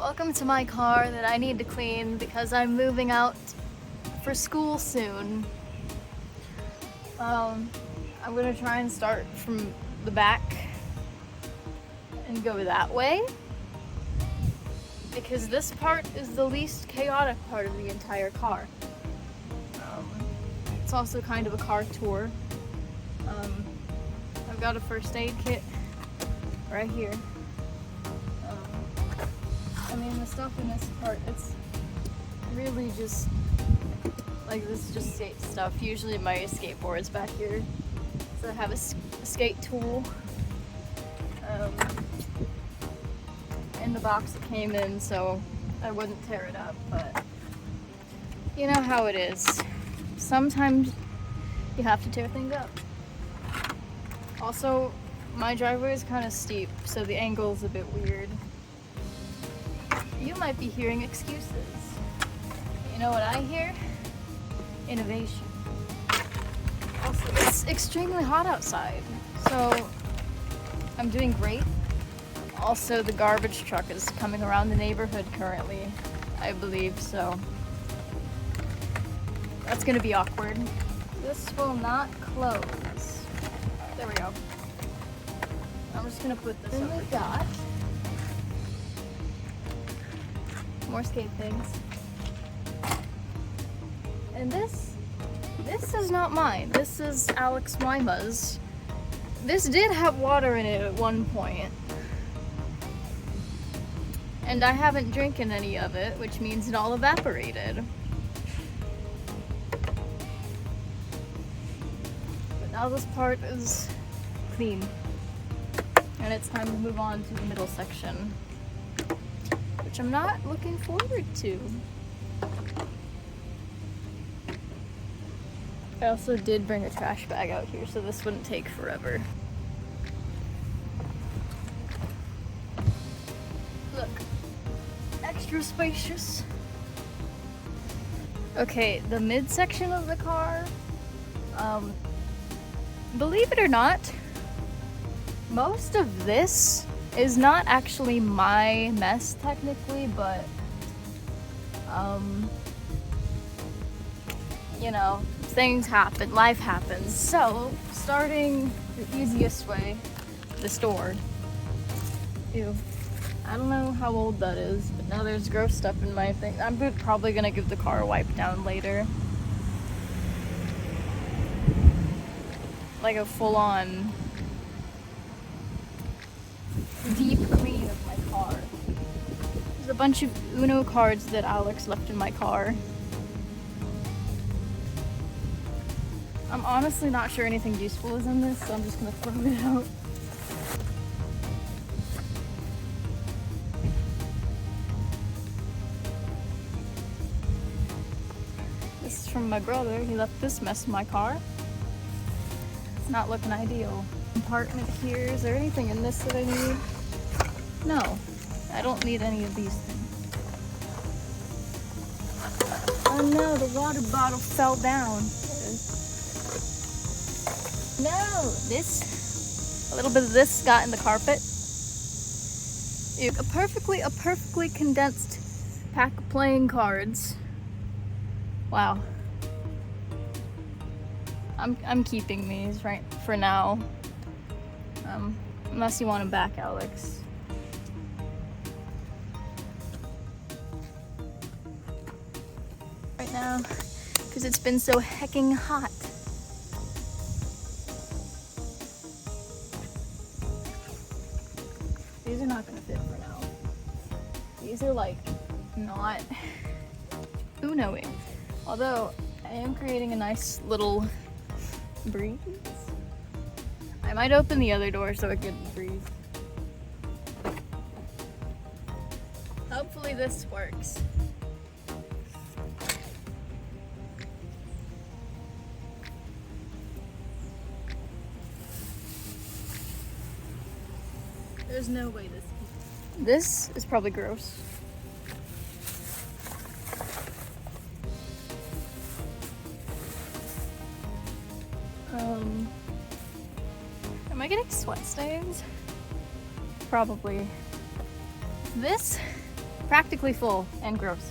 Welcome to my car that I need to clean because I'm moving out for school soon. I'm gonna try and start from the back and go that way because this part is the least chaotic part of the entire car. It's also kind of a car tour. I've got a first aid kit right here. I mean, the stuff in this part, it's really just like this is just skate stuff. Usually my skateboard's back here. So I have a skate tool in the box it came in so I wouldn't tear it up, but you know how it is. Sometimes you have to tear things up. Also, my driveway is kind of steep, so the angle is a bit weird. You might be hearing excuses. You know what I hear? Innovation. Also, it's extremely hot outside, so I'm doing great. Also, the garbage truck is coming around the neighborhood currently, I believe, so that's gonna be awkward. This will not close. There we go. I'm just gonna put this over. We got more skate things. And this is not mine. This is Alex Wyma's. This did have water in it at one point. And I haven't drinking any of it, which means it all evaporated. But now this part is clean. And it's time to move on to the middle section, which I'm not looking forward to. I also did bring a trash bag out here, so this wouldn't take forever. Look, extra spacious. Okay, the midsection of the car, believe it or not, most of this is not actually my mess technically, but you know, things happen, life happens. So starting the easiest way, the store. Ew. I don't know how old that is, but now there's gross stuff in my thing. I'm probably gonna give the car a wipe down later. Like a full-on deep clean of my car. There's a bunch of Uno cards that Alex left in my car. I'm honestly not sure anything useful is in this, so I'm just gonna throw it out. This is from my brother. He left this mess in my car. It's not looking ideal. Compartment here. Is there anything in this that I need? No, I don't need any of these things. Oh no, the water bottle fell down. No, a little bit of this got in the carpet. Ew, a perfectly condensed pack of playing cards. Wow. I'm keeping these right for now. Unless you want them back, Alex. Right now, because it's been so hecking hot. These are not gonna fit for now. These are like not Uno-ing. Although I am creating a nice little breeze. I might open the other door so it gets breeze. Hopefully this works. There's no way this is probably gross. Am I getting sweat stains? Probably. This practically full and gross.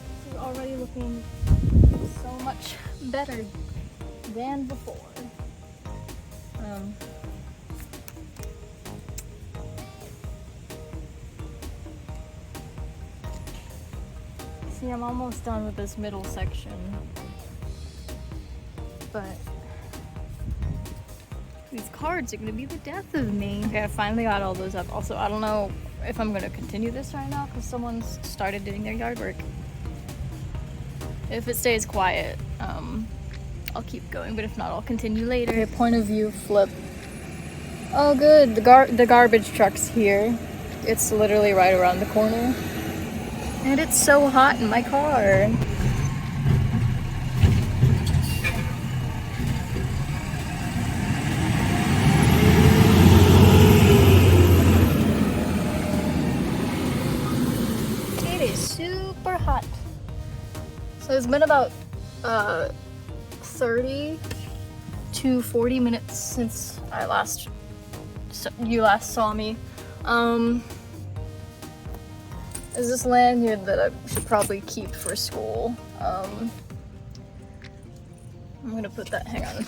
This is already looking so much better than before. See, I'm almost done with this middle section, but these cards are gonna be the death of me. Okay, I finally got all those up. Also, I don't know if I'm gonna continue this right now because someone's started doing their yard work. If it stays quiet, I'll keep going, but if not, I'll continue later. Okay, point of view flip. Oh good, the garbage truck's here. It's literally right around the corner. And it's so hot in my car. It is super hot. So it's been about 30 to 40 minutes since you last saw me. Is this lanyard that I should probably keep for school. I'm gonna put that, hang on.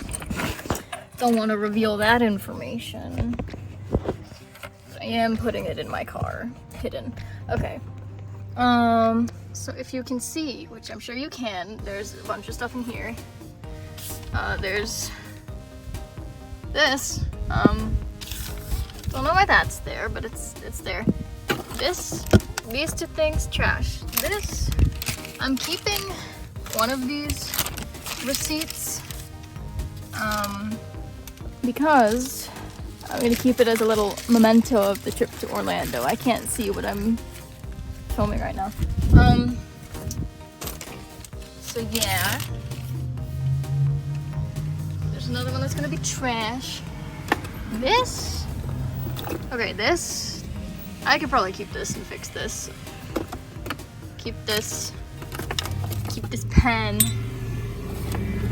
Don't want to reveal that information. But I am putting it in my car, hidden. Okay. So if you can see, which I'm sure you can, there's a bunch of stuff in here. There's this. Don't know why that's there, but it's there. These two things, trash. This, I'm keeping one of these receipts because I'm gonna keep it as a little memento of the trip to Orlando. I can't see what I'm filming right now. So yeah. There's another one that's gonna be trash. This, okay, this, I could probably keep this and fix this. Keep this pen.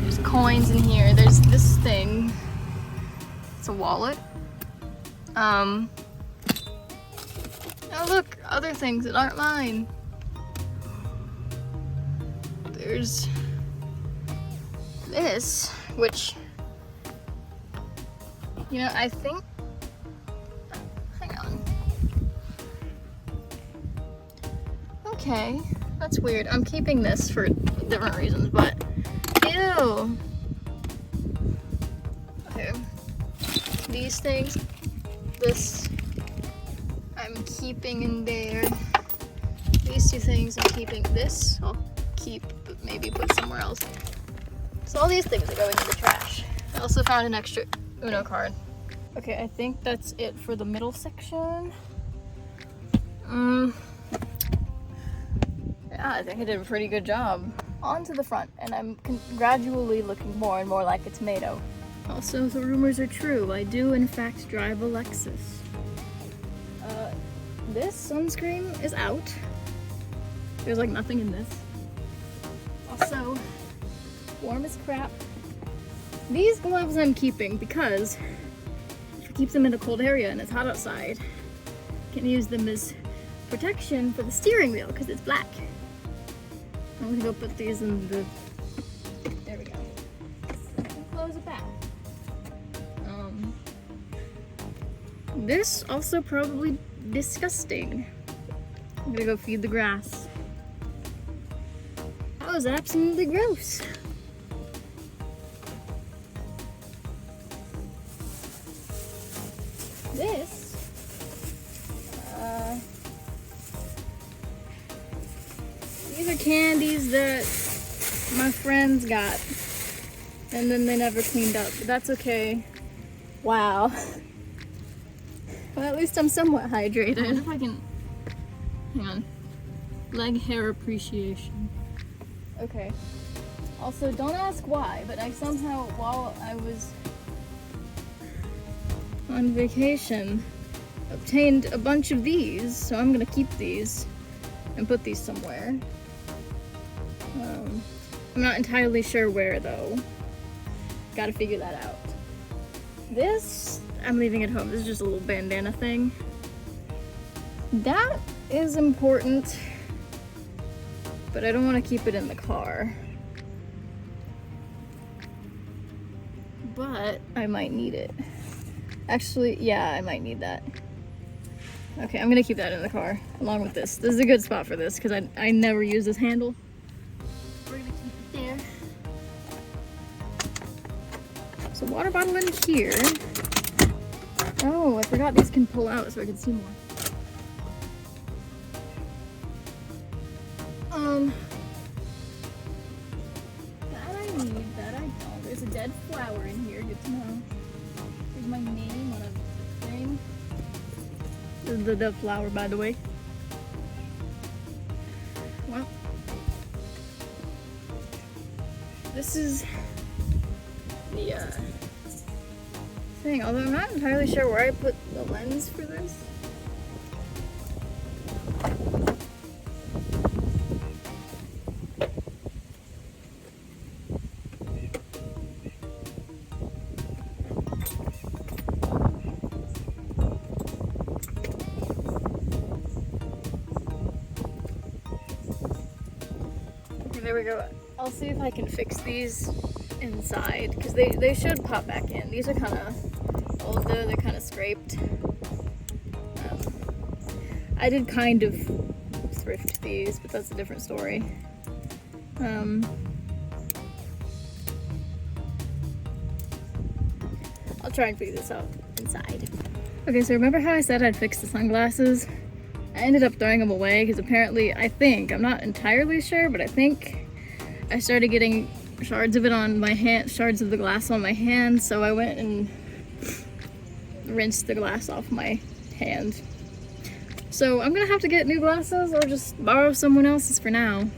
There's coins in here. There's this thing. It's a wallet. Oh look, other things that aren't mine. There's this, which, you know, I think, hang on. Okay, that's weird. I'm keeping this for different reasons, but ew. Okay, these things, this, I'm keeping in there. These two things I'm keeping. This I'll keep, but maybe put somewhere else. So all these things are going in the trash. I also found an extra Uno card. Okay, I think that's it for the middle section. Yeah, I think I did a pretty good job. On to the front, and I'm gradually looking more and more like a tomato. Also, the rumors are true. I do, in fact, drive a Lexus. This sunscreen is out. There's like nothing in this. Also, warm as crap. These gloves I'm keeping because if I keep them in a cold area and it's hot outside, I can use them as protection for the steering wheel because it's black. I'm gonna go put these in the, there we go. Close it back. This also probably disgusting. I'm gonna go feed the grass. That was absolutely gross. This, these are candies that my friends got, and then they never cleaned up, but that's okay. Wow. Well, at least I'm somewhat hydrated. If I can, hang on. Leg hair appreciation. Okay. Also, don't ask why, but I somehow, while I was on vacation, obtained a bunch of these, so I'm gonna keep these and put these somewhere. I'm not entirely sure where though. Gotta figure that out. This, I'm leaving at home. This is just a little bandana thing. That is important, but I don't want to keep it in the car. But I might need it. Actually, yeah, I might need that. Okay, I'm gonna keep that in the car along with this. This is a good spot for this because I never use this handle. We're gonna keep it there. So water bottle in here. Oh, I forgot these can pull out so I can see more. That I need, that I don't. There's a dead flower in here, good to know. There's my name on a thing. This is the dead flower, by the way. Well, this is the thing, although I'm not entirely sure where I put the lens for this. There we go. I'll see if I can fix these inside because they should pop back in. These are kind of old though, they're kind of scraped. I did kind of thrift these, but that's a different story. I'll try and figure this out inside. Okay, so remember how I said I'd fix the sunglasses? I ended up throwing them away because apparently, I'm not entirely sure, but I think I started getting shards of it on my hand, shards of the glass on my hand, so I went and rinsed the glass off my hand. So I'm gonna have to get new glasses or just borrow someone else's for now.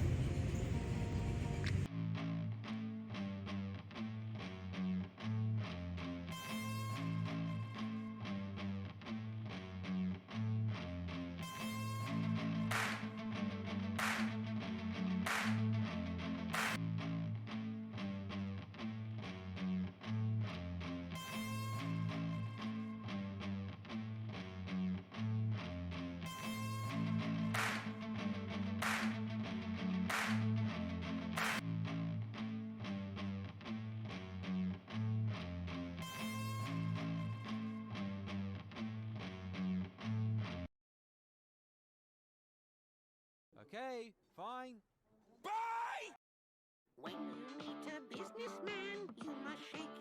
Okay, fine. Bye! When you meet a businessman, you must shake